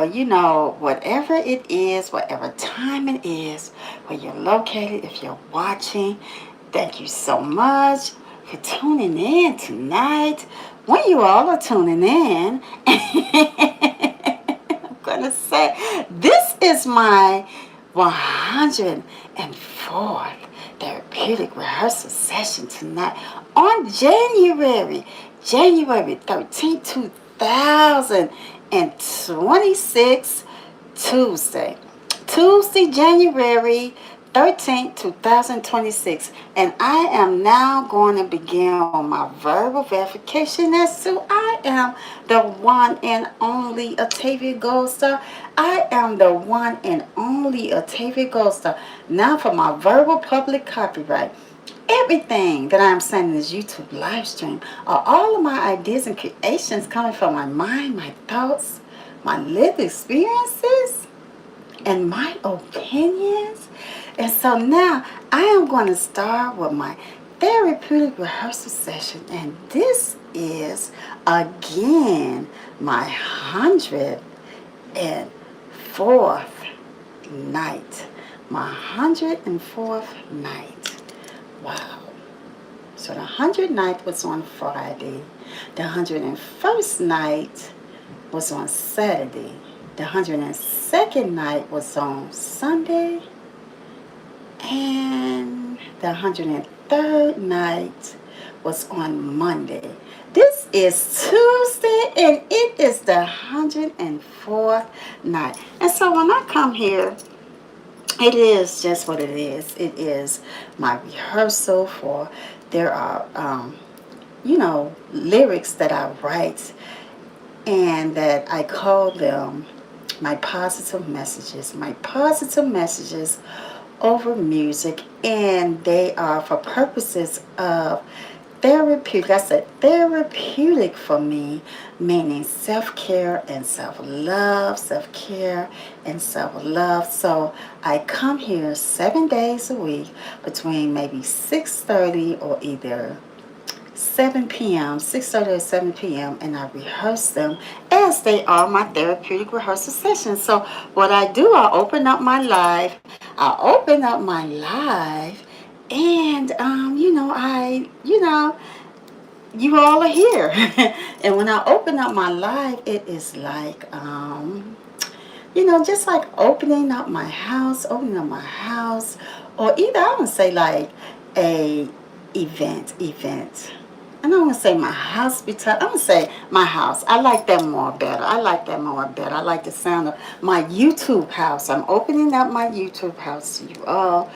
or you know, whatever it is, whatever time it is, where you're located, if you're watching, thank you so much for tuning in tonight. When you all are tuning in, I'm gonna say this is my 104th therapeutic rehearsal session tonight on January 13th, 2026, Tuesday. January 13th, 2026. And I am now going to begin on my verbal verification as to I am the one and only Octavia Gold Star. I am the one and only Octavia Gold Star. Now for my verbal public copyright. Everything that I'm saying in this YouTube live stream are all of my ideas and creations coming from my mind, my thoughts, my lived experiences, and my opinions. And so now I am going to start with my therapeutic rehearsal session. And this is again my 104th night. My 104th night. Wow. So the 100th night was on Friday. The 101st night was on Saturday. The 102nd night was on Sunday. And the 103rd night was on Monday. This is Tuesday and it is the 104th night. And so when I come here, it is just what it is. It is my rehearsal for, there are, lyrics that I write and that I call them my positive messages. My positive messages over music, and they are for purposes of therapeutic. I said therapeutic for me, meaning self-care and self-love, self-care and self-love. So I come here 7 days a week between maybe 6:30 or either 7 p.m., 6:30 or 7 p.m., and I rehearse them as they are my therapeutic rehearsal sessions. So what I do, I open up my live, and you all are here. And when I open up my live, it is like, just like opening up my house, or either I would say like a event. I don't want to say my hospital. I'm going to say my house. I like that more better. I like the sound of my YouTube house. I'm opening up my YouTube house to you all.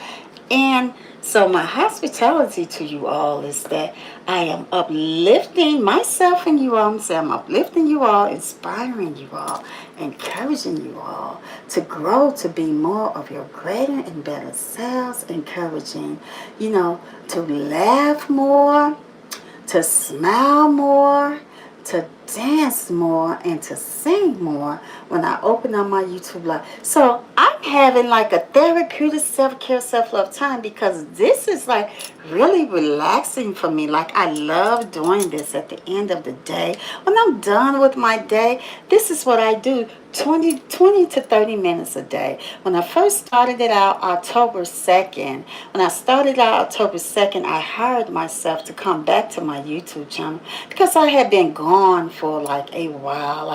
And so my hospitality to you all is that I am uplifting myself and you all. I'm uplifting you all, inspiring you all, encouraging you all to grow, to be more of your greater and better selves, encouraging, to laugh more, to smile more, to dance more, and to sing more when I open up my YouTube live. So I'm having like a therapeutic self-care, self-love time because this is like really relaxing for me. Like I love doing this at the end of the day. When I'm done with my day, this is what I do. 20 to 30 minutes a day. When I first started it out October 2nd, I hired myself to come back to my YouTube channel because I had been gone for like a while.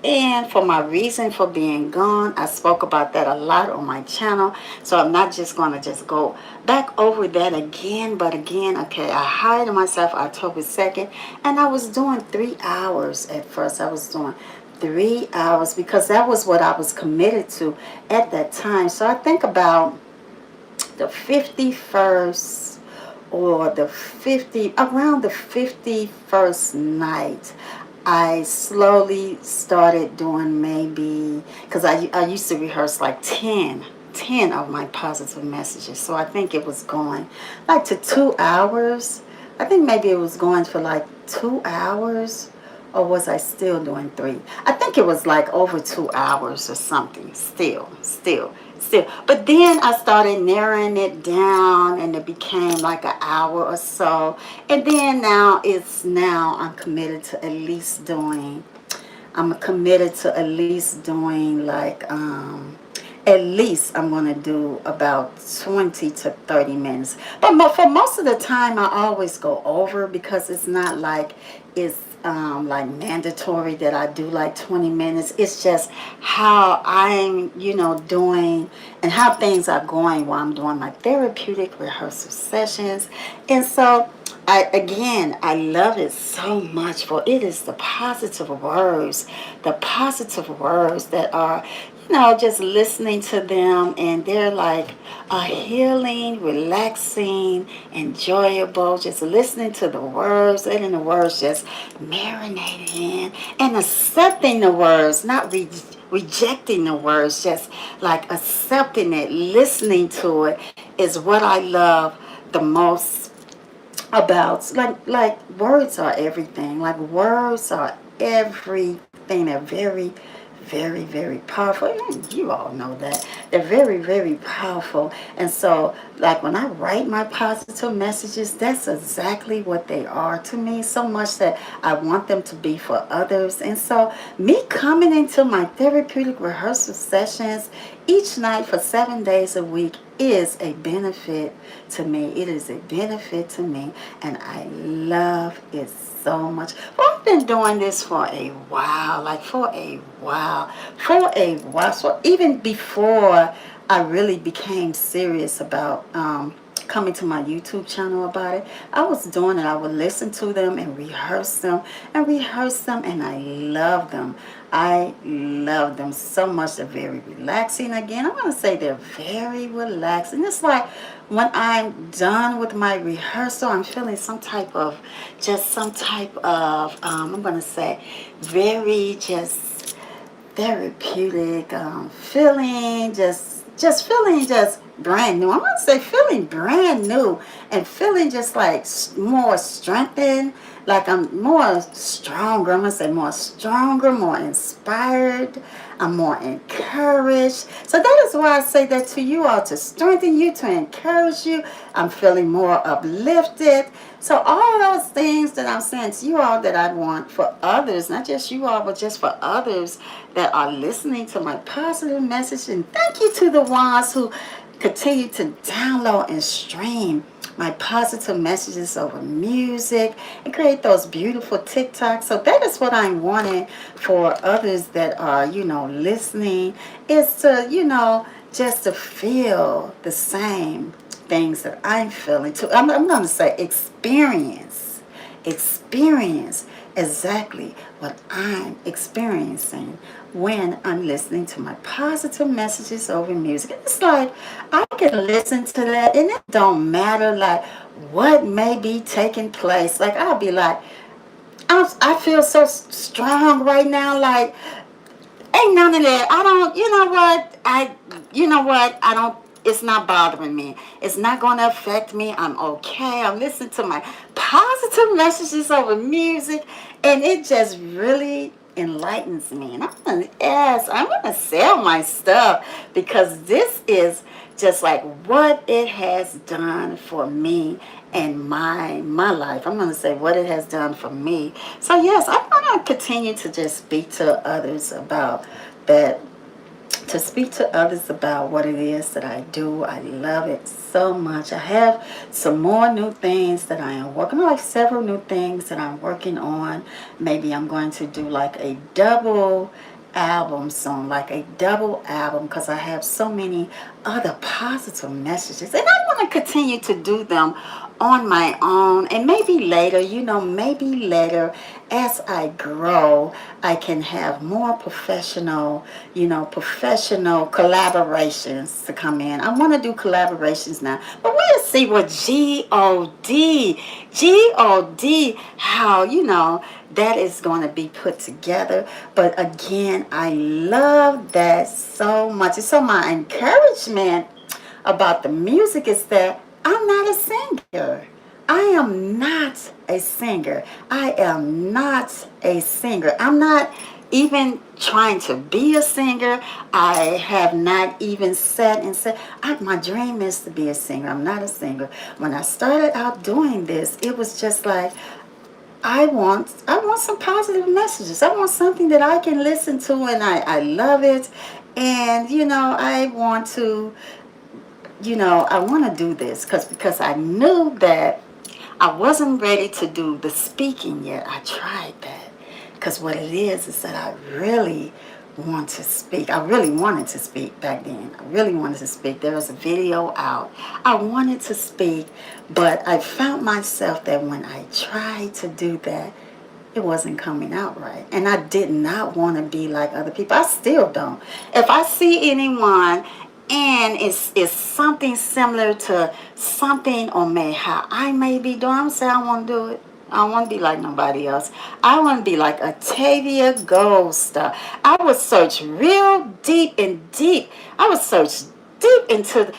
And for my reason for being gone, I spoke about that a lot on my channel. So I'm not just going to just go back over that again. But again, okay, I hired myself October 2nd, and I was doing 3 hours at first. I was doing 3 hours because that was what I was committed to at that time. So I think about the 51st or around the 51st night, I slowly started doing maybe, because I used to rehearse like 10 of my positive messages. So I think it was going like to 2 hours. I think maybe it was going for like 2 hours. Or was I still doing 3? I think it was like over 2 hours or something. Still. But then I started narrowing it down and it became like an hour or so. And then now I'm committed to at least doing I'm committed to at least doing like at least I'm going to do about 20 to 30 minutes. But for most of the time, I always go over because it's not like it's like mandatory that I do like 20 minutes. It's just how I'm, doing and how things are going while I'm doing my therapeutic rehearsal sessions. And so, I love it so much, for it is the positive words that are, just listening to them, and they're like a healing, relaxing, enjoyable, just listening to the words, letting the words just marinate in, and accepting the words, not rejecting the words, just like accepting it, listening to it is what I love the most about. Like words are everything. Like words are everything. They're very, very, very powerful. You all know that they're very, very powerful. And so, like when I write my positive messages, that's exactly what they are to me, so much that I want them to be for others. And so, me coming into my therapeutic rehearsal sessions each night for 7 days a week is a benefit to me. It is a benefit to me, and I love it so much. Well, I've been doing this for a while, like for a while. So even before I really became serious about coming to my YouTube channel about it, I was doing it. I would listen to them and rehearse them and rehearse them, and I love them. I love them so much. They're very relaxing. Again, I'm going to say they're very relaxing. It's like when I'm done with my rehearsal, I'm feeling some type of, I'm going to say, very just therapeutic feeling, just feeling just brand new. I'm gonna say feeling brand new, and feeling just like more strengthened, like I'm more stronger. I'm gonna say more stronger, more inspired. I'm more encouraged. So that is why I say that to you all, to strengthen you, to encourage you. I'm feeling more uplifted. So all of those things that I'm saying to you all, that I want for others, not just you all, but just for others that are listening to my positive message. And thank you to the ones who continue to download and stream my positive messages over music and create those beautiful TikToks. So that is what I'm wanting for others that are, listening, is to, just to feel the same things that I'm feeling too. I'm going to say experience exactly what I'm experiencing when I'm listening to my positive messages over music. It's like I can listen to that, and it don't matter like what may be taking place. Like I'll be like, I feel so strong right now. Like ain't none of that. I don't. You know what? I don't. It's not bothering me. It's not going to affect me. I'm okay. I'm listening to my positive messages over music, and it just really enlightens me. And I'm gonna sell my stuff, because this is just like what it has done for me and my life. I'm gonna say what it has done for me. So yes, I'm gonna continue to just speak to others about that, to speak to others about what it is that I do. I love it so much. I have some more new things that I am working on, like several new things that I'm working on. Maybe I'm going to do like a double album soon, like a double album, because I have so many other positive messages, and I want to continue to do them on my own. And maybe later as I grow, I can have more professional collaborations to come in. I want to do collaborations now, but we'll see what God, how, that is going to be put together. But again, I love that so much. And so my encouragement about the music is that I'm not a singer. I am not a singer. I am not a singer. I'm not even trying to be a singer. I have not even said and said, my dream is to be a singer. I'm not a singer. When I started out doing this, it was just like, I want some positive messages. I want something that I can listen to, and I love it. And I want to, I want to do this because I knew that I wasn't ready to do the speaking yet. I tried that because what it is that I really want to speak. I really wanted to speak back then. I really wanted to speak. There was a video out. I wanted to speak, but I found myself that when I tried to do that, it wasn't coming out right. And I did not want to be like other people. I still don't. If I see anyone and it's something similar to something or may how I may be doing, I'm saying I want to do it. I don't want to be like nobody else. I want to be like Octavia Gold Star. I would search real deep and deep. I would search deep into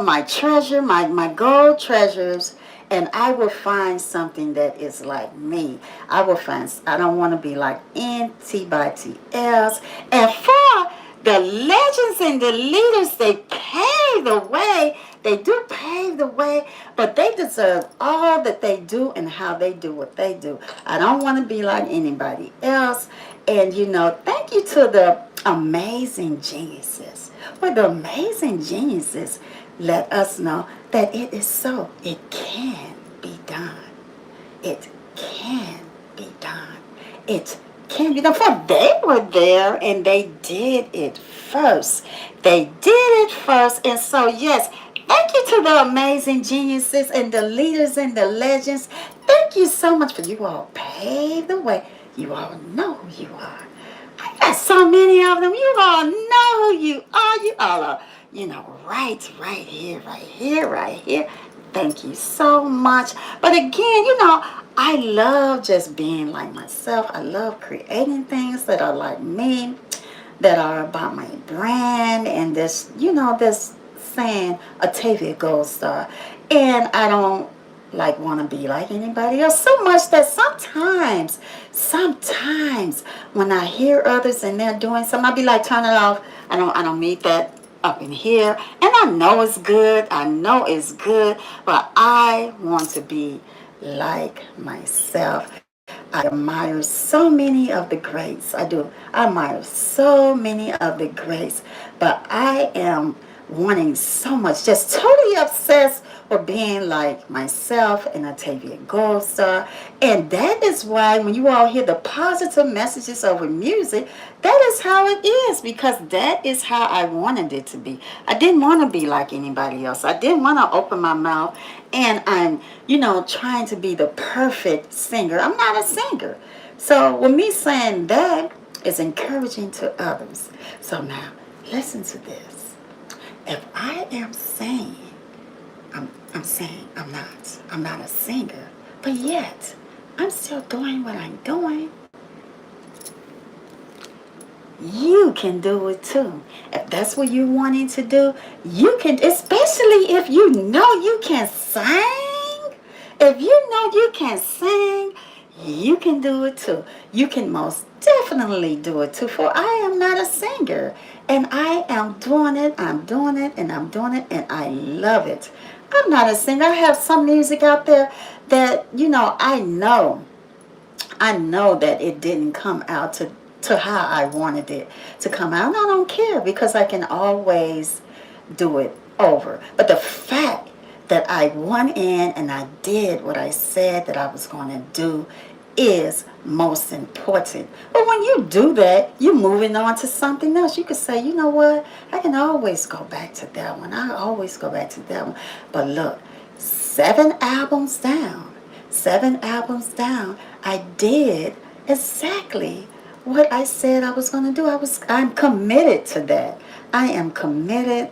my treasure, my gold treasures, and I will find something that is like me. I don't want to be like anybody else. And for the legends and the leaders, they pave the way. They do pave the way, but they deserve all that they do and how they do what they do. I don't want to be like anybody else. And thank you to the amazing geniuses. Well, the amazing geniuses let us know that it is so. It can be done. It can be done. It can be done. For they were there and they did it first. They did it first. And so, yes, thank you to the amazing geniuses and the leaders and the legends. Thank you so much for you all paved the way. You all know who you are. I got so many of them. You all know who you are. You all are, right here, right here, right here. Thank you so much. But again, I love just being like myself. I love creating things that are like me, that are about my brand, and this saying Octavia Gold Star. And I don't want to be like anybody else so much that sometimes when I hear others and they're doing something, I'll be like, turn it off. I don't need that up in here. And I know it's good. I know it's good. But I want to be like myself. I admire so many of the greats. I do. I admire so many of the greats. But I am wanting so much, just totally obsessed with being like myself and Octavia Gold Star. And that is why when you all hear the positive messages over music, that is how it is, because that is how I wanted it to be. I didn't want to be like anybody else. I didn't want to open my mouth and I'm, trying to be the perfect singer. I'm not a singer. So with me saying that is encouraging to others. So now, listen to this. If I am saying, I'm saying I'm not a singer, but yet I'm still doing what I'm doing, you can do it too. If that's what you're wanting to do, you can, especially if you know you can sing. If you know you can sing, you can do it too. You can most definitely do it too. For I am not a singer. And I am doing it, I'm doing it, and I'm doing it, and I love it. I'm not a singer. I have some music out there that, I know that it didn't come out to how I wanted it to come out. And I don't care because I can always do it over. But the fact that I went in and I did what I said that I was going to do is most important. But when you do that, you're moving on to something else. You could say, you know what, I can always go back to that one. I always go back to that one. But look, 7 albums down, I did exactly what I said I was going to do. I'm committed to that. I am committed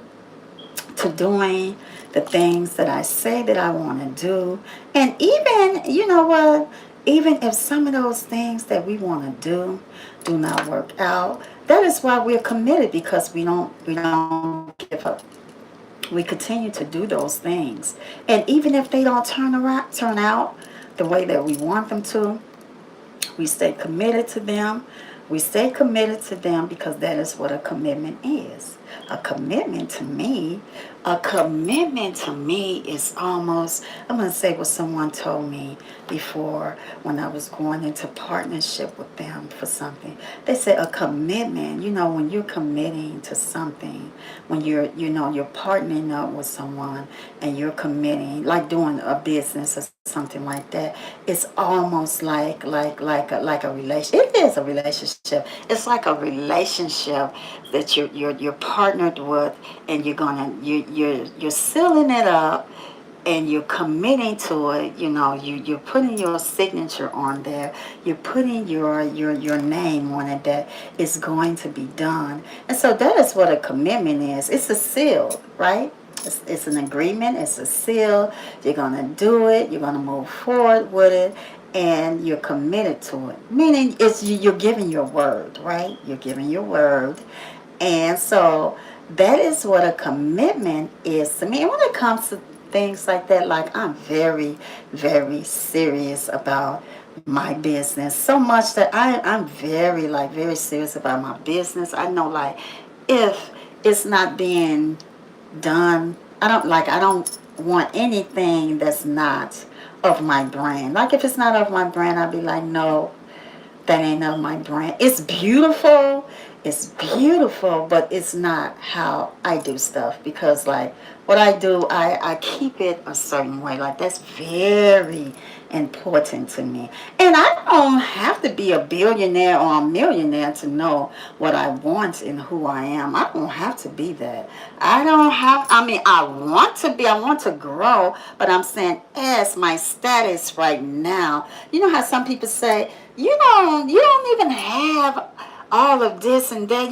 to doing the things that I say that I want to do. And even, you know what, even if some of those things that we want to do not work out, that is why we're committed, because we don't give up. We continue to do those things. And even if they don't turn out the way that we want them to, we stay committed to them. We stay committed to them because that is what a commitment is. A commitment to me is almost, I'm going to say what someone told me before when I was going into partnership with them for something. They said a commitment, when you're committing to something, when you're partnering up with someone and you're committing, like doing a business or something like that, it's almost like a relation. It is a relationship. It's like a relationship that you're partnered with, and you're sealing it up, and you're committing to it. You're putting your signature on there. You're putting your name on it, that it's going to be done. And so that is what a commitment is. It's a seal, right? It's an agreement. It's a seal. You're going to do it. You're going to move forward with it, and you're committed to it. Meaning you're giving your word, right? You're giving your word. And so that is what a commitment is to me. And when it comes to things like that, like, I'm very, very serious about my business. So much that I'm very serious about my business. I know, like, if it's not being done, I don't want anything that's not of my brand. Like, if it's not of my brand, I'll be like, no, that ain't of my brand. It's beautiful, but it's not how I do stuff. Because, like, what I do, I keep it a certain way. Like, that's very important to me. And I don't have to be a billionaire or a millionaire to know what I want and who I am. I don't have to be that. I want to grow, but I'm saying, as my status right now, you know how some people say, you don't even have all of this and that.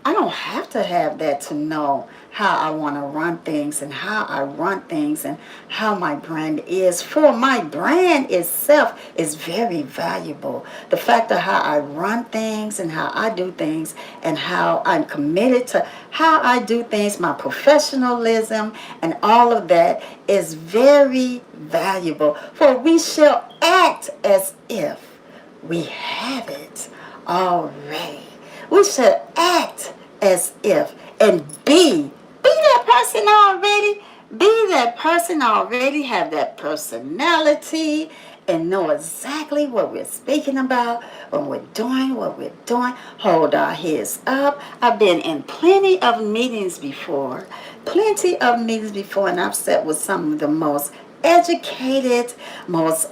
I don't have to have that to know how I want to run things, and how I run things, and how my brand is. For my brand itself is very valuable. The fact of how I run things and how I do things, and how I'm committed to how I do things, my professionalism and all of that is very valuable. For we shall act as if we have it already. We should act as if, and be that person already. Be that person already. Have that personality, and know exactly what we're speaking about when we're doing what we're doing. Hold our heads up. I've been in plenty of meetings before, and I've sat with some of the most educated, most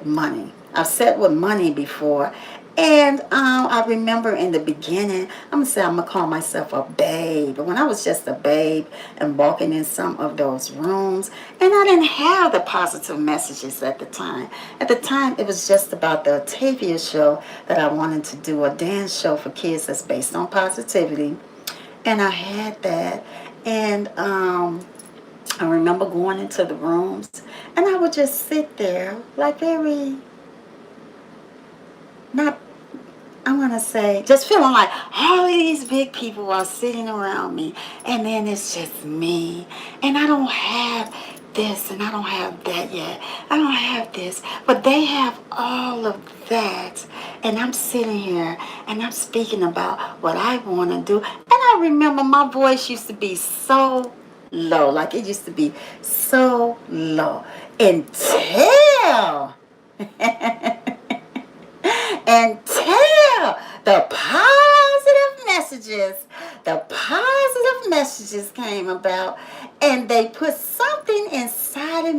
money. I've sat with money before, and I remember in the beginning, I'm gonna call myself a babe. But when I was just a babe and walking in some of those rooms, and I didn't have the positive messages at the time. At the time, it was just about the Octavia show that I wanted to do, a dance show for kids that's based on positivity, and I had that, and I remember going into the rooms, and I would just sit there, like, very not, I want to say, just feeling like all of these big people are sitting around me, and then it's just me, and I don't have this, and I don't have that yet. I don't have this, but they have all of that, and I'm sitting here, and I'm speaking about what I want to do. And I remember my voice used to be so low, like, it used to be so low, until and tell the positive messages came about, and they put something inside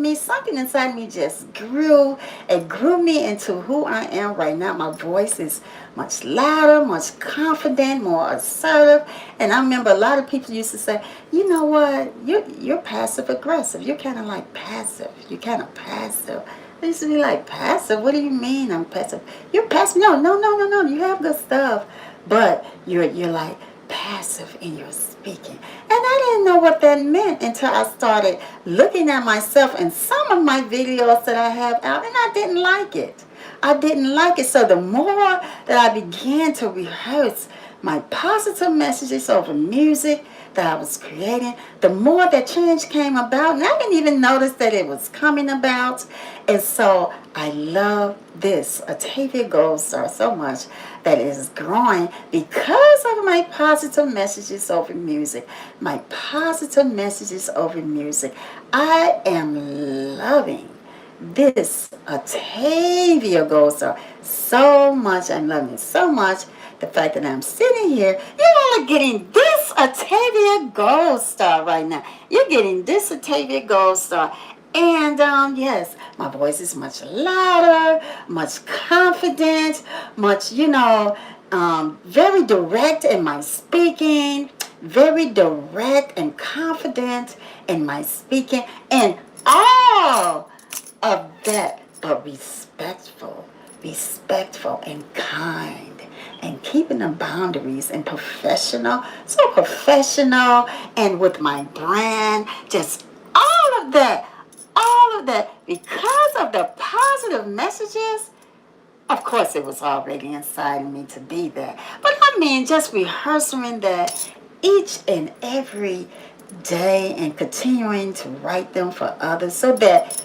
me just grew, and grew me into who I am right now. My voice is much louder, much confident, more assertive. And I remember a lot of people used to say, you know what, you're passive aggressive, you're kind of like passive, you're kind of passive. I used to be like, passive? What do you mean I'm passive? You're passive? No. You have good stuff, but you're like passive in your speaking. And I didn't know what that meant until I started looking at myself in some of my videos that I have out, and I didn't like it. I didn't like it. So the more that I began to rehearse my positive messages over music that I was creating, the more that change came about. And I didn't even notice that it was coming about. And so I love this Octavia Gold Star so much, that it is growing because of my positive messages over music. My positive messages over music. I am loving this Octavia Gold Star so much. I'm loving it so much. The fact that I'm sitting here, you all are getting this Octavia Gold Star right now. You're getting this Octavia Gold Star. And yes, my voice is much louder, much confident, much, very direct in my speaking, very direct and confident in my speaking, and all of that, but respectful and kind, and keeping the boundaries and professional, so professional, and with my brand, just all of that, because of the positive messages. Of course, it was already inside of me to be there. But I mean, just rehearsing that each and every day and continuing to write them for others so that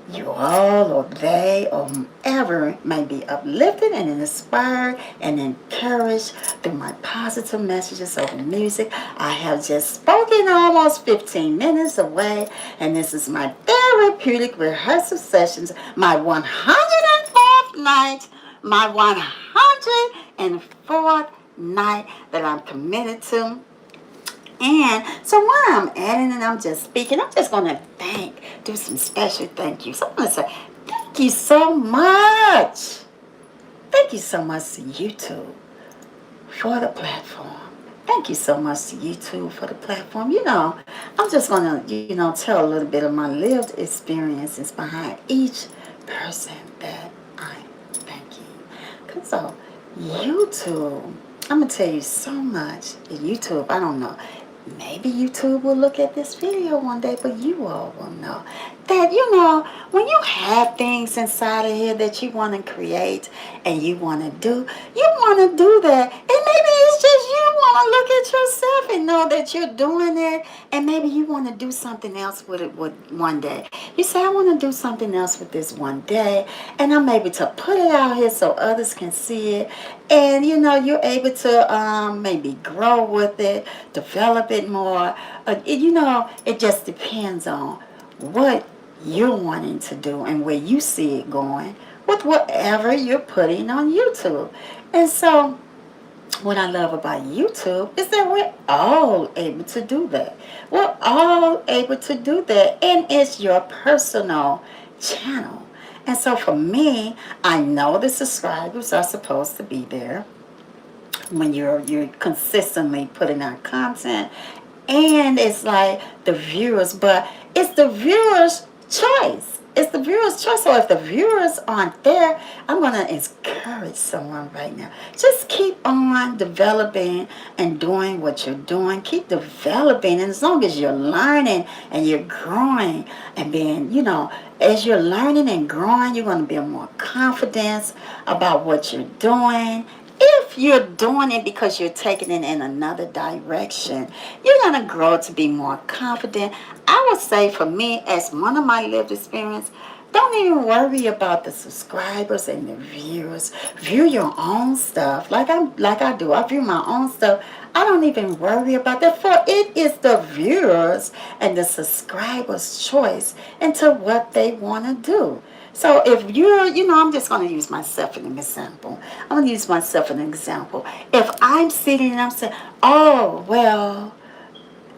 you all or they or whomever may be uplifted and inspired and encouraged through my positive messages over music. I have just spoken almost 15 minutes away, and this is my therapeutic rehearsal sessions, my 104th night, my 104th night that I'm committed to. And so while I'm adding and I'm just speaking, I'm just going to do some special thank yous. I'm going to say thank you so much. Thank you so much to YouTube for the platform. Thank you so much to YouTube for the platform. I'm just going to, tell a little bit of my lived experiences behind each person that I'm thanking. So, YouTube, I'm going to tell you so much. YouTube, I don't know. Maybe YouTube will look at this video one day, but you all will know that, when you have things inside of here that you want to create and you want to do that. And maybe it's just you want to look at yourself and know that you're doing it. And maybe you want to do something else with it one day. You say, I want to do something else with this one day. And I'm able to put it out here so others can see it. And, you're able to maybe grow with it, develop it more. It just depends on what you're wanting to do and where you see it going with whatever you're putting on YouTube. And so what I love about YouTube is that we're all able to do that. We're all able to do that, and it's your personal channel. And so for me, I know the subscribers are supposed to be there when you're consistently putting out content, and it's like the viewers, but it's the viewers' choice. It's the viewers' choice. So if the viewers aren't there, I'm going to encourage someone right now. Just keep on developing and doing what you're doing. Keep developing. And as long as you're learning and you're growing and being, as you're learning and growing, you're going to build more confidence about what you're doing. If you're doing it because you're taking it in another direction, you're going to grow to be more confident. I would say for me, as one of my lived experience, don't even worry about the subscribers and the viewers. View your own stuff like I do. I view my own stuff. I don't even worry about that, for it is the viewers and the subscribers' choice into what they want to do. So if you're, I'm just going to use myself as an example. I'm going to use myself as an example. If I'm sitting and I'm saying, oh, well,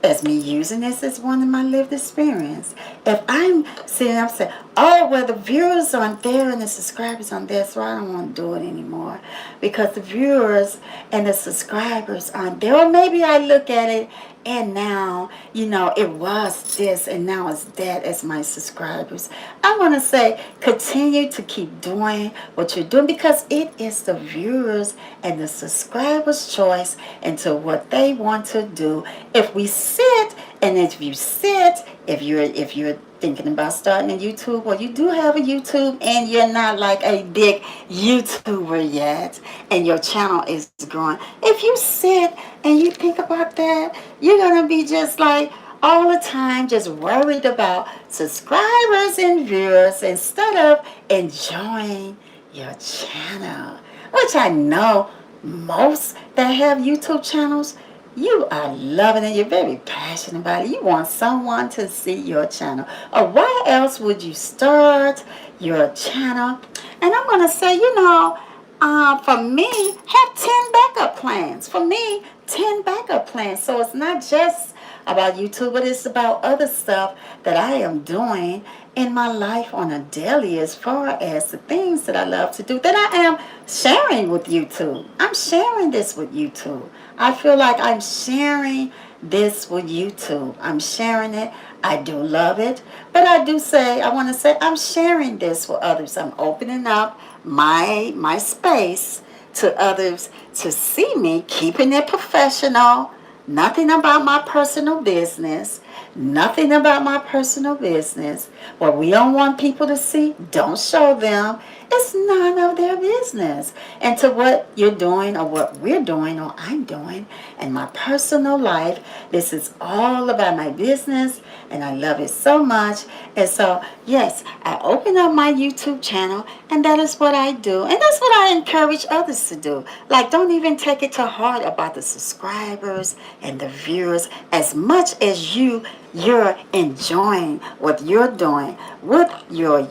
as me using this as one of my lived experience. If I'm sitting up saying, oh, well, the viewers aren't there and the subscribers aren't there, so I don't want to do it anymore. Because the viewers and the subscribers aren't there. Or maybe I look at it and now, it was this and now it's that as my subscribers. I want to say, continue to keep doing what you're doing, because it is the viewers and the subscribers' choice into what they want to do. If we sit, and if you're thinking about starting a YouTube, or you do have a YouTube and you're not like a big YouTuber yet and your channel is growing, if you sit and you think about that, you're going to be just like all the time just worried about subscribers and viewers instead of enjoying your channel, which I know most that have YouTube channels, you are loving it. You're very passionate about it. You want someone to see your channel. Or why else would you start your channel? And I'm going to say, for me, have 10 backup plans. For me, 10 backup plans. So it's not just about YouTube, but it's about other stuff that I am doing in my life on a daily, as far as the things that I love to do that I am sharing with YouTube. I'm sharing this with YouTube. I feel like I'm sharing this with YouTube. I'm sharing it. I do love it. But I want to say I'm sharing this with others. I'm opening up my space to others to see me, keeping it professional. Nothing about my personal business. Nothing about my personal business. What we don't want people to see, don't show them. It's none of their business. And to what you're doing or what we're doing or I'm doing in my personal life, this is all about my business and I love it so much. And so, yes, I open up my YouTube channel and that is what I do. And that's what I encourage others to do. Like, don't even take it to heart about the subscribers and the viewers as much as you're enjoying what you're doing with your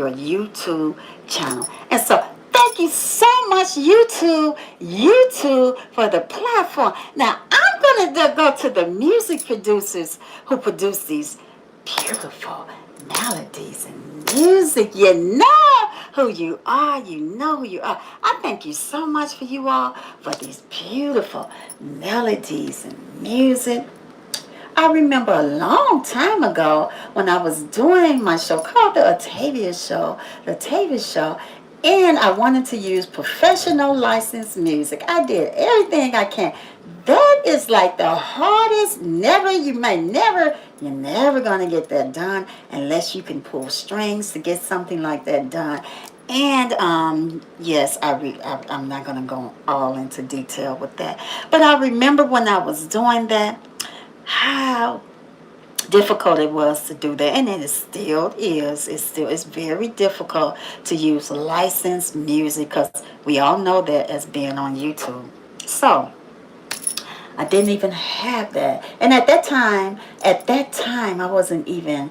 YouTube channel. And so thank you so much, YouTube, for the platform. Now I'm gonna go to the music producers who produce these beautiful melodies and music. You know who you are. You know who you are. I thank you so much for you all for these beautiful melodies and music. I remember a long time ago when I was doing my show called the Octavia Show, and I wanted to use professional licensed music. I did everything I can. That is like the hardest. You're never gonna get that done unless you can pull strings to get something like that done. And yes, I'm not gonna go all into detail with that, but I remember when I was doing that, how difficult it was to do that, and it still is. It's very difficult to use licensed music because we all know that as being on YouTube. So I didn't even have that. And at that time, I wasn't even,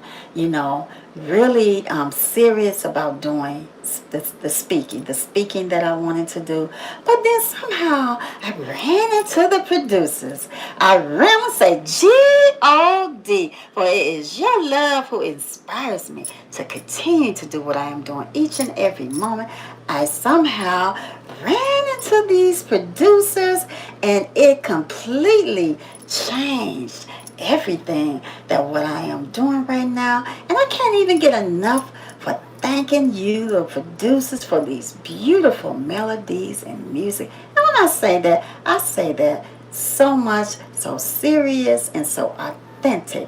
really serious about doing the speaking that I wanted to do. But then somehow I ran into the producers. I ran and say, G-O-D, for it is your love who inspires me to continue to do what I am doing each and every moment. I somehow ran into these producers and it completely changed everything that what I am doing right now. And I can't even get enough for thanking you, the producers, for these beautiful melodies and music. And when I say that so much, so serious and so authentic.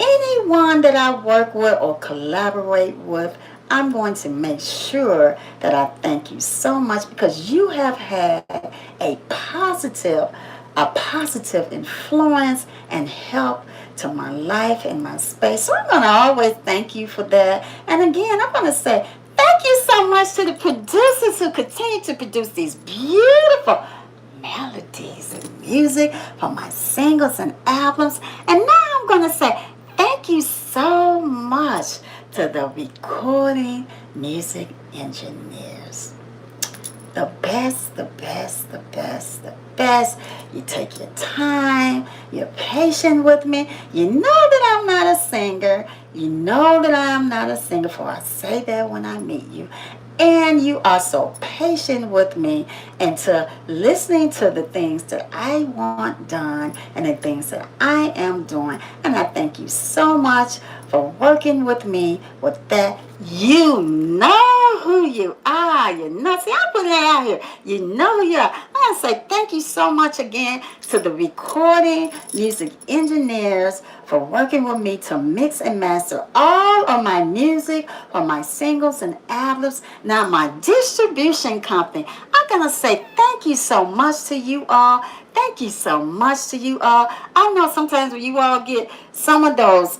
Anyone that I work with or collaborate with, I'm going to make sure that I thank you so much because you have had a positive influence and help to my life and my space. So I'm going to always thank you for that. And again, I'm going to say thank you so much to the producers who continue to produce these beautiful melodies and music for my singles and albums. And now I'm going to say thank you so much to the recording music engineers. The best, the best, the best, the best. You take your time. You're patient with me. You know that I'm not a singer. You know that I am not a singer, for I say that when I meet you. And you are so patient with me and to listening to the things that I want done and the things that I am doing. And I thank you so much for working with me with that. You know who you are. You know, see, I put that out here. You know who you are. I want to say thank you so much again to the recording music engineers for working with me to mix and master all of my music for my singles and albums. Now, my distribution company, I'm going to say thank you so much to you all. Thank you so much to you all. I know sometimes when you all get some of those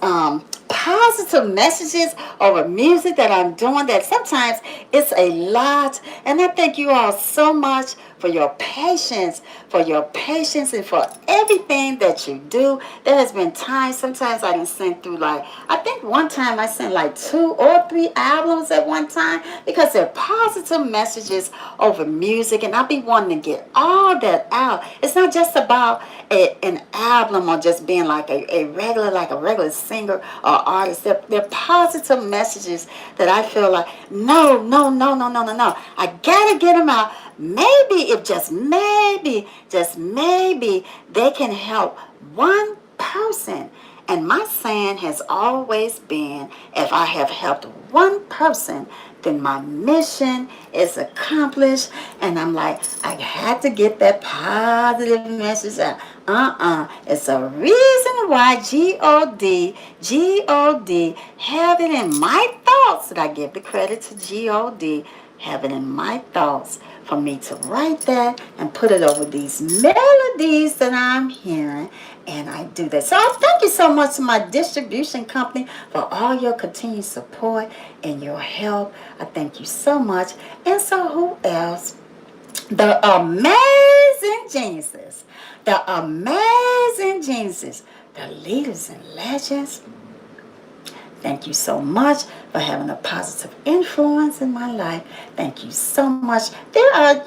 positive messages over music that I'm doing, that sometimes it's a lot. And I thank you all so much for your patience, and for everything that you do. There has been times, sometimes I can send through I think one time I sent 2 or 3 albums at one time because they're positive messages over music, and I be wanting to get all that out. It's not just about an album or just being a regular singer or artist. They're positive messages that I feel like, no, no, no, no, no, no, no. I gotta get them out. Maybe, if just maybe, they can help one person. And my saying has always been, if I have helped one person, then my mission is accomplished. And I'm like, I had to get that positive message out. It's a reason why God, have it in my thoughts, that I give the credit to God, have it in my thoughts for me to write that and put it over these melodies that I'm hearing. And I do that. So I thank you so much to my distribution company for all your continued support and your help. I thank you so much. And so who else? The amazing geniuses. The leaders and legends. Thank you so much for having a positive influence in my life. Thank you so much. There are,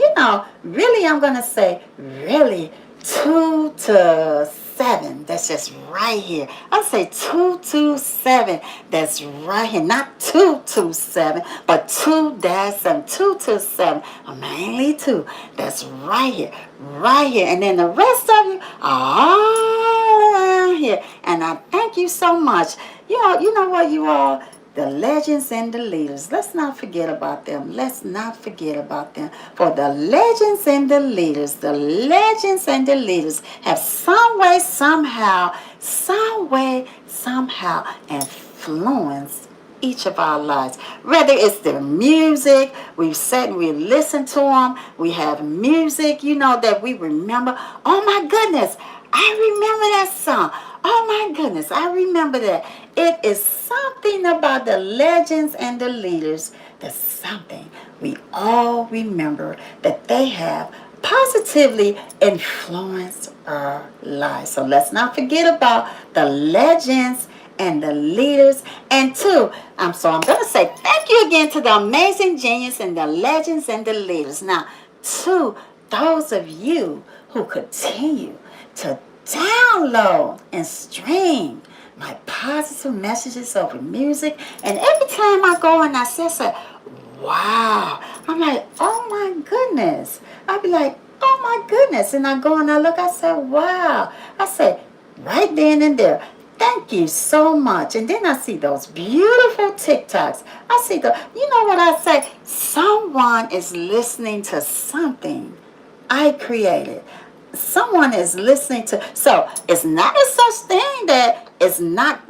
really, I'm going to say, really, 2 to 7. That's just right here. I say 2 to 7. That's right here. Not 2 to 7, but 2-7. 2 to 7. Mainly 2. That's right here. Right here. And then the rest of you are all around here. And I thank you so much. You know what, you all? The legends and the leaders. Let's not forget about them. Let's not forget about them. For the legends and the leaders, have some way, somehow influenced each of our lives. Whether it's their music, we've said we listen to them. We have music, that we remember. Oh my goodness, I remember that song. Oh my goodness, I remember that. It is something about the legends and the leaders. That's something we all remember, that they have positively influenced our lives. So let's not forget about the legends and the leaders. And I'm going to say thank you again to the amazing genius and the legends and the leaders. Now, to those of you who continue to download and stream my positive messages over music. And every time I go and I say, wow, I'm like, oh my goodness. I'll be like, oh my goodness. And I go and I look, I say, wow. I say, right then and there, thank you so much. And then I see those beautiful TikToks. I see you know what I say? Someone is listening to something I created. Someone is listening to, so it's not a such thing that it's not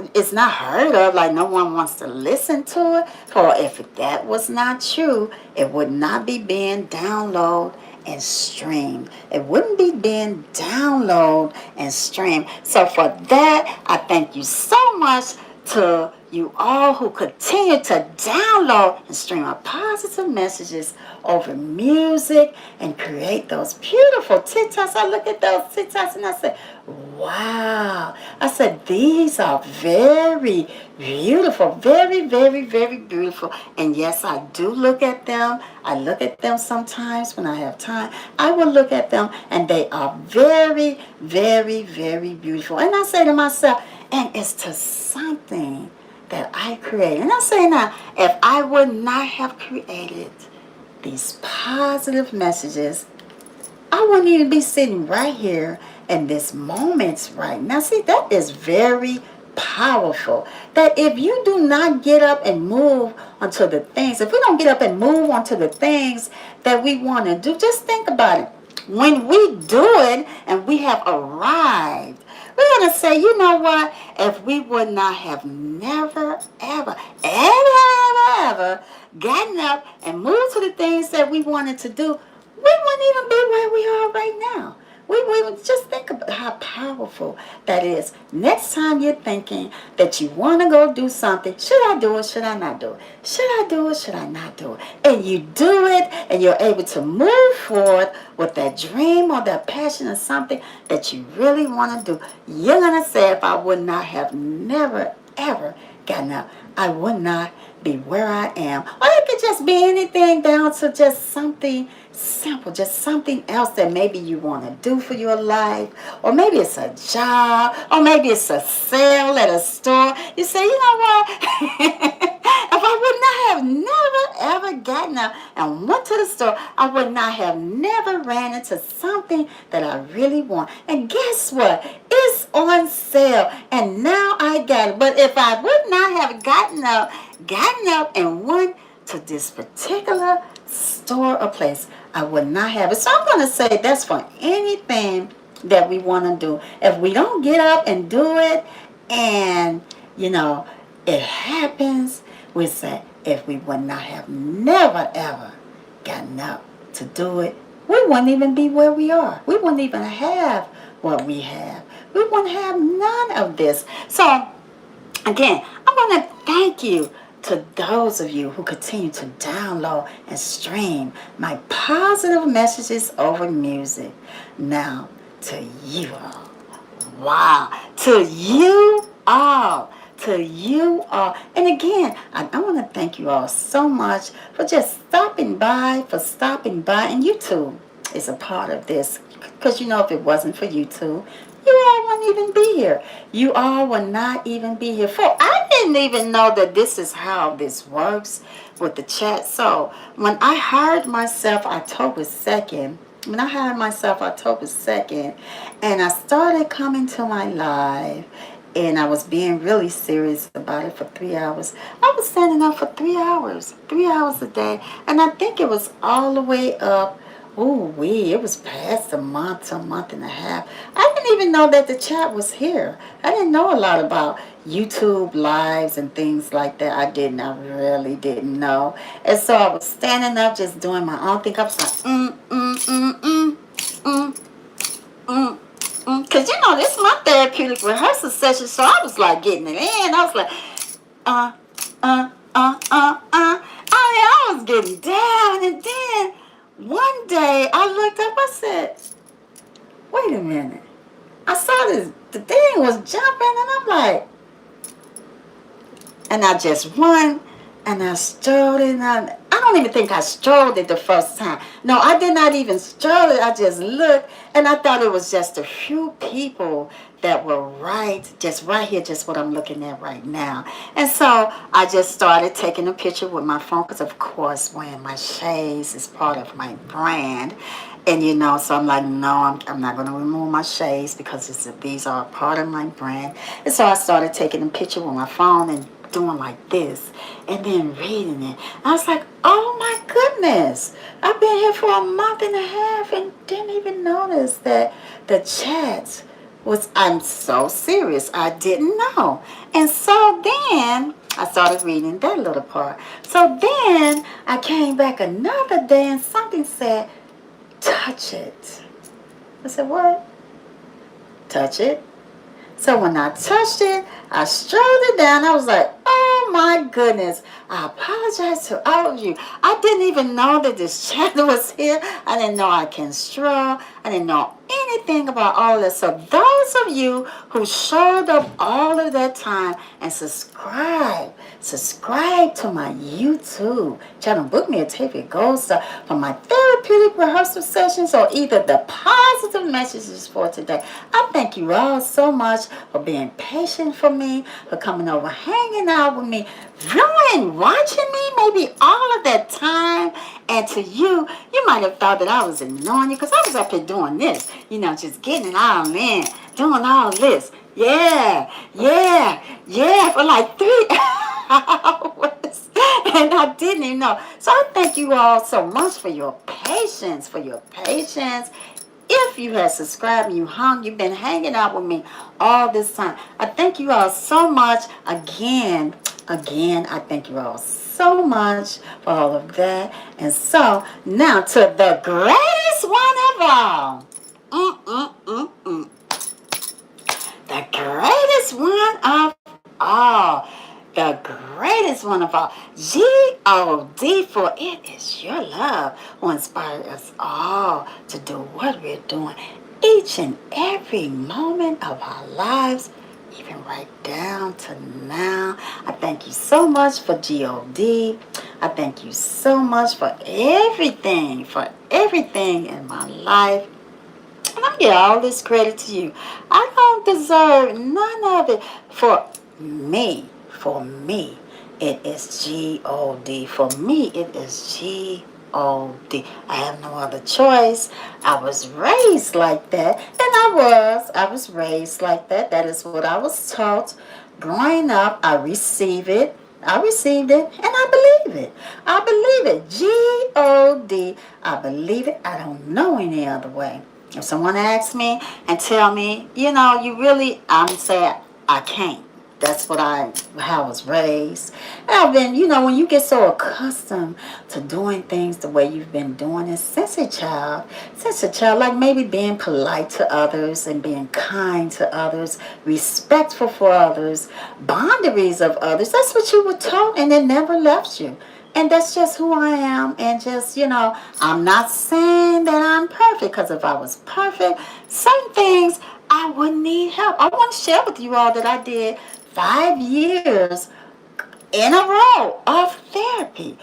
heard of, like no one wants to listen to it. For if that was not true, it would not be being downloaded and streamed. It wouldn't be being downloaded and streamed. So for that, I thank you so much to you all who continue to download and stream our positive messages over music and create those beautiful TikToks. I look at those TikToks and I say, wow. I said, these are very beautiful, very, very, very beautiful. And yes, I do look at them. I look at them sometimes when I have time. I will look at them and they are very, very, very beautiful. And I say to myself, and it's to something that I created. And I say now, if I would not have created these positive messages, I wouldn't even be sitting right here in this moment right now. See, that is very powerful. That if you do not get up and move onto the things, if we don't get up and move onto the things that we want to do, just think about it. When we do it and we have arrived, we're going to say, you know what? If we would not have never, ever gotten up and moved to the things that we wanted to do, we wouldn't even be where we are right now. We would just think about how powerful that is. Next time you're thinking that you want to go do something, should I do it? Should I not do it? Should I do it? Should I not do it? And you do it, and you're able to move forward with that dream or that passion or something that you really want to do. You're going to say, if I would not have never, ever gotten up, I would not be where I am. Or it could just be anything down to just something simple, just something else that maybe you want to do for your life, or maybe it's a job, or maybe it's a sale at a store. You say, you know what? If I would not have never ever gotten up and went to the store, I would not have never ran into something that I really want. And guess what? It's on sale, and now I got it. But if I would not have gotten up and went to this particular store or place, I would not have it. So I'm going to say that's for anything that we want to do. If we don't get up and do it, and it happens, we say, if we would not have never ever gotten up to do it, we wouldn't even be where we are. We wouldn't even have what we have. We wouldn't have none of this. So again, I want to thank you to those of you who continue to download and stream my positive messages over music. Now, to you all. Wow. To you all. To you all. And again, I want to thank you all so much for just stopping by, And YouTube is a part of this. Because if it wasn't for YouTube, you all wouldn't even be here. You all would not even be here. I didn't even know that this is how this works with the chat. So when I hired myself October 2nd, and I started coming to my live, and I was being really serious about it for 3 hours. I was standing up for 3 hours a day. And I think it was all the way up. It was past a month and a half. I didn't even know that the chat was here. I didn't know a lot about YouTube lives and things like that. I really didn't know. And so I was standing up just doing my own thing. I was like, because this is my therapeutic rehearsal session, so I was like getting it in. I was like, I was getting down, and then one day I looked up, I said, wait a minute. I saw the thing was jumping, and I'm like, and I just won, and I strode it, and I don't even think I strode it the first time. No, I did not even stroll it. I just looked, and I thought it was just a few people that were right here, just what I'm looking at right now. And so I just started taking a picture with my phone, because of course wearing my shades is part of my brand. And so I'm like, no, I'm not going to remove my shades, because these are a part of my brand. And so I started taking a picture with my phone and doing like this, and then reading it. I was like, oh my goodness, I've been here for a month and a half and didn't even notice that the chat was, I'm so serious, I didn't know. And so then I started reading that little part. So then I came back another day, and something said, touch it. I said, what? Touch it? So when I touched it, I strode it down. I was like, oh my goodness. I apologize to all of you. I didn't even know that this channel was here. I didn't know I can stroll. I didn't know anything about all of this. So those of you who showed up all of that time and subscribe to my YouTube channel, book me a TV Gold Star for my therapeutic rehearsal sessions, or either the positive messages for today. I thank you all so much for being patient for me, for coming over, hanging out with me, viewing, watching me, maybe all of that time. And to you, you might have thought that I was ignoring you, because I was up here doing this, just getting it all in, doing all this. Yeah, for like 3 hours. And I didn't even know. So I thank you all so much for your patience, If you have subscribed and you've been hanging out with me all this time, I thank you all so much. Again, I thank you all so much for all of that. And so now to the greatest one of all. of all, the greatest one of all. G-O-D, for it is your love who inspires us all to do what we're doing each and every moment of our lives, even right down to now. I thank you so much for God. I thank you so much for everything in my life. And I give all this credit to you. I don't deserve none of it. For me, it is G-O-D. For me, it is G-O-D. I have no other choice. I was raised like that. And I was raised like that. That is what I was taught. Growing up, I receive it. I received it and I believe it. I believe it. G-O-D. I believe it. I don't know any other way. If someone asks me and tell me, you really, I'm saying I can't. That's how I was raised. And I've been, when you get so accustomed to doing things the way you've been doing it since a child, like maybe being polite to others and being kind to others, respectful for others, boundaries of others. That's what you were taught, and it never left you. And that's just who I am. And just, I'm not saying that I'm perfect, because if I was perfect, certain things I wouldn't need help. I want to share with you all that I did 5 years in a row of therapy.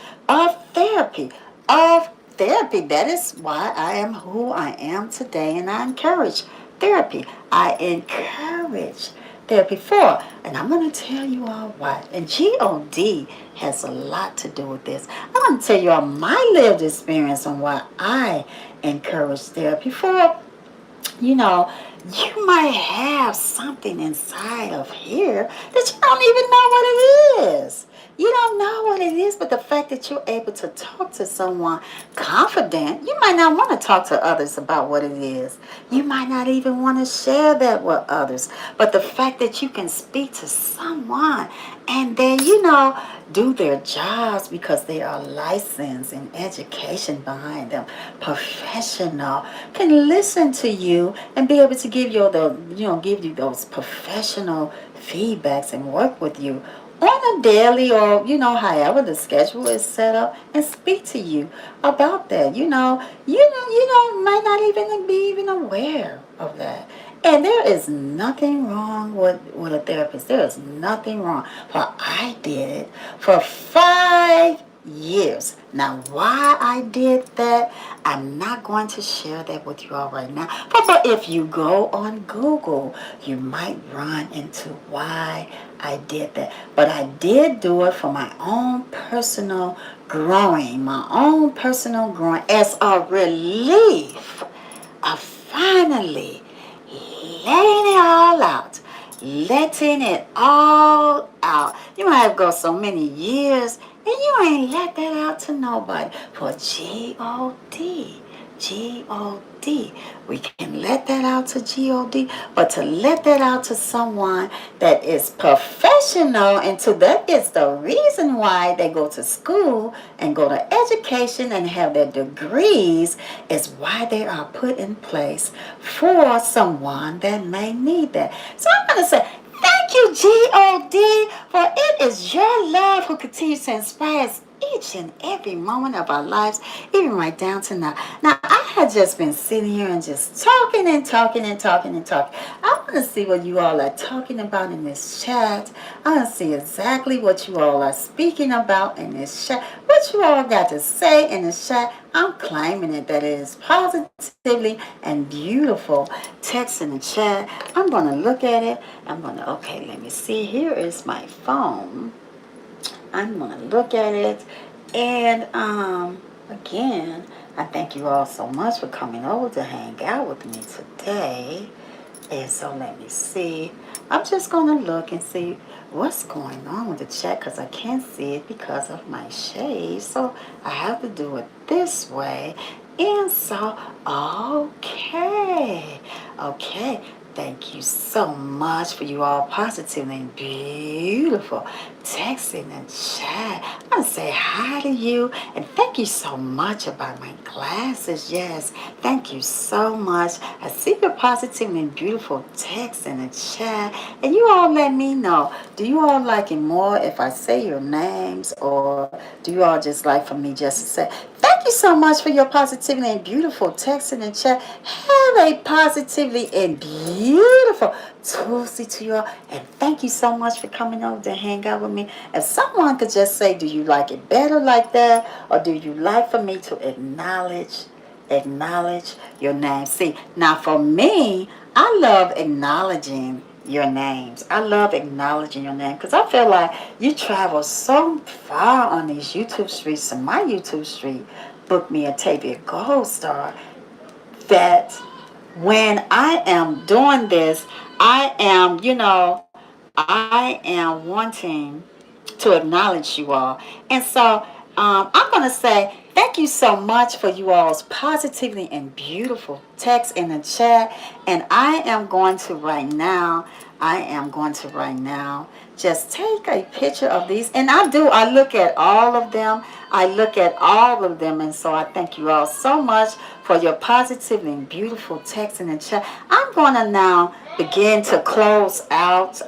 That is why I am who I am today, and I encourage therapy. I encourage therapy for, and I'm going to tell you all why. And God has a lot to do with this. I'm going to tell you all my lived experience on why I encourage therapy for. You might have something inside of here that you don't even know what it is. You don't know what it is, but the fact that you're able to talk to someone confident, you might not want to talk to others about what it is. You might not even want to share that with others. But the fact that you can speak to someone and then, do their jobs because they are licensed and education behind them, professional, can listen to you and be able to give you those professional feedbacks and work with you on a daily, or however the schedule is set up, and speak to you about that. Might not even be even aware of that. And there is nothing wrong with a therapist. There is nothing wrong. For I did it for 5 years. Now, why I did that, I'm not going to share that with you all right now. But if you go on Google, you might run into why I did that. But I did do it for my own personal growing, as a relief of finally letting it all out. You might have go so many years and you ain't let that out to nobody. For G-O-D. G-O-D. We can let that out to G-O-D, but to let that out to someone that is professional, and to that is the reason why they go to school and go to education and have their degrees, is why they are put in place for someone that may need that. So I'm going to say, thank you, G-O-D, for it is your love who continues to inspire us each and every moment of our lives, even right down to now. Now, I had just been sitting here and just talking and talking and talking and talking. I want to see what you all are talking about in this chat. I want to see exactly what you all are speaking about in this chat. What you all got to say in this chat. I'm claiming it that it is positively and beautiful text in the chat. I'm going to look at it. Okay, let me see. Here is my phone. I'm going to look at it. And again, I thank you all so much for coming over to hang out with me today. And so let me see. I'm just going to look and see what's going on with the chat, because I can't see it because of my shade. So I have to do it this way. And so, okay. thank you so much for you all positive and beautiful texting and chat. I want to say hi to you and thank you so much about my glasses. Yes, thank you so much. I see your positive and beautiful text in the chat. And you all let me know, do you all like it more if I say your names, or do you all just like for me just to say, thank you so much for your positivity and beautiful text in the chat. Have a positively and beautiful Tuesday to you all. And thank you so much for coming over to hang out with me. If someone could just say, do you like it better like that? Or do you like for me to acknowledge your name? See, now for me, I love acknowledging your names. I love acknowledging your name because I feel like you travel so far on these YouTube streets. So my YouTube street booked me a Tavia Gold Star that when I am doing this, I am, I am wanting to acknowledge you all. And so I'm going to say thank you so much for you all's positively and beautiful text in the chat. And I am going to right now just take a picture of these. And I look at all of them. And so I thank you all so much for your positive and beautiful text in the chat. I'm going to now begin to close out.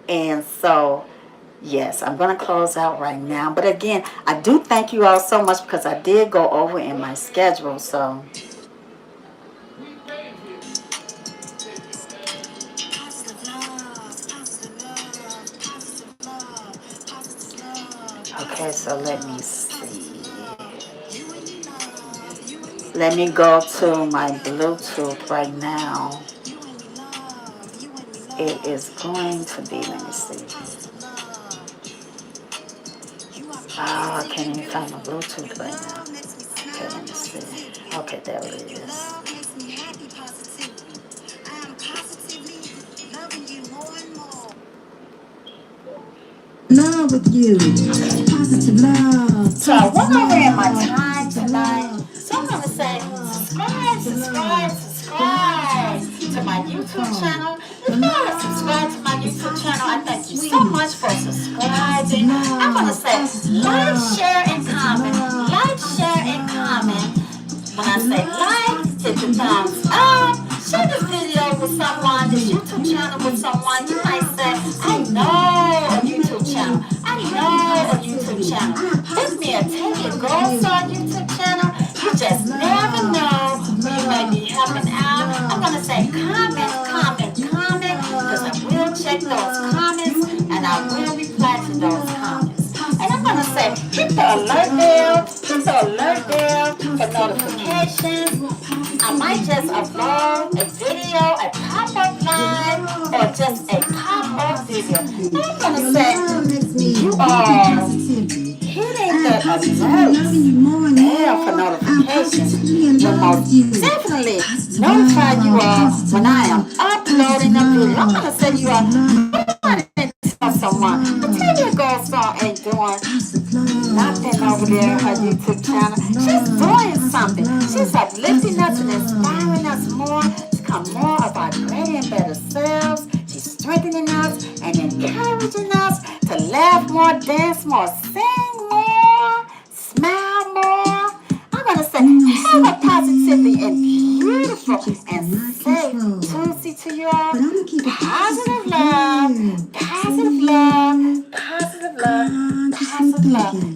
And so, yes, I'm going to close out right now. But again, I do thank you all so much because I did go over in my schedule. So, okay, so let me see. Let me go to my Bluetooth right now. It is going to be, let me see. Oh, I can't even find my Bluetooth right now. Okay, let me see. Okay, there it is. Love with you. Positive love. So I went over in my time tonight. So I'm going to say subscribe to my YouTube channel. If you want to subscribe to my YouTube channel, I thank you so much for subscribing. I'm going to say like, share, and comment. Like, share, and comment. When I say like, hit the thumbs up. Share this video with someone, this YouTube channel with someone. You might say, I know a YouTube channel. This me a Tavia Gold Star YouTube channel. You just never know who you may be helping out. I'm going to say comment, because I will check those comments and I will reply to those comments. And I'm going to say, hit the alert bell for notifications. I might just upload a video, a pop-up live, or just a pop-up video. And I'm going to say, you are hitting the alert bell for notifications will most definitely notify you all when I am uploading a video. I'm going to say you are tell someone, the Tavia Gold Star ain't doing nothing over there on her YouTube channel. She's doing something. She's uplifting us and inspiring us more to become more of our greater and better selves. She's strengthening us and encouraging us to laugh more, dance more, sing more, smile more. I'm going to say, have a positively and beautiful and safe Tuesday to you all. Positive love, positive love, positive love, positive love.